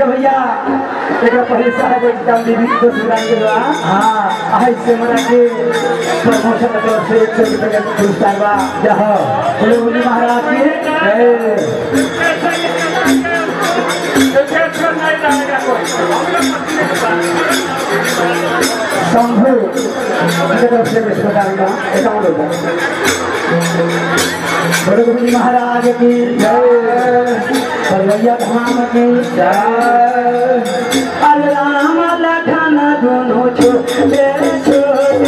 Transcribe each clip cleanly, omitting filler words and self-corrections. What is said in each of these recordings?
भैया पहले साहब एकदम विविध को सुनाई गया हाँ ऐसे मना के प्रमोशन की तरफ से 100 रुपये का पुरस्कार बा जहाँ गुरु महाराज की शंभू की तरफ से पुरस्कार का अकाउंट होगा बड़े गुरु महाराज की जय भैया धाम की जय राम लखन दोनों छोटे छोटे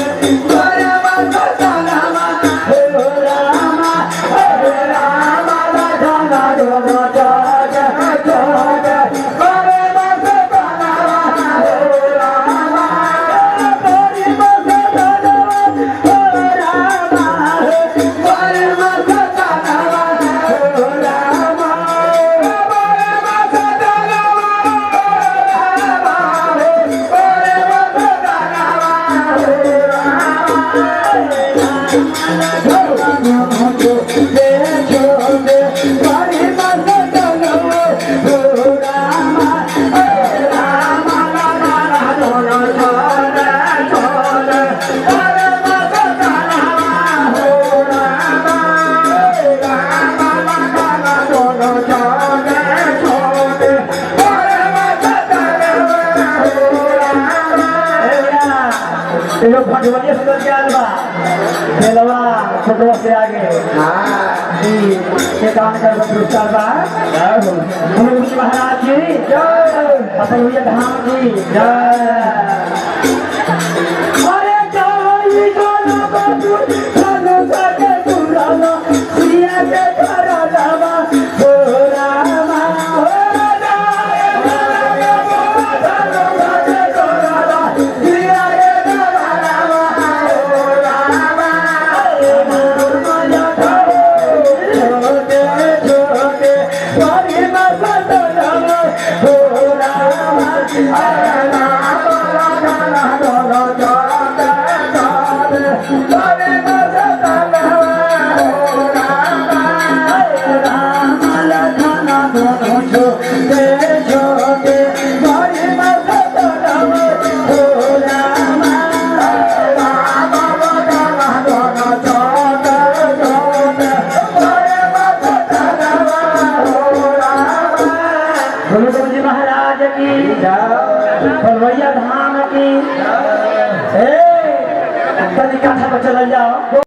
भगवान सुंदर क्या अलवा खेलवा छोटवा से आगे हाँ जी के काम कर पुरस्कार बा गुरु महाराज की जय अपन भैया धाम की जय अरे जय गाना बाबू गाना के सुराना सिया के करावा हो रामा महाराज की भैया धाम की कथा पर चल जाओ।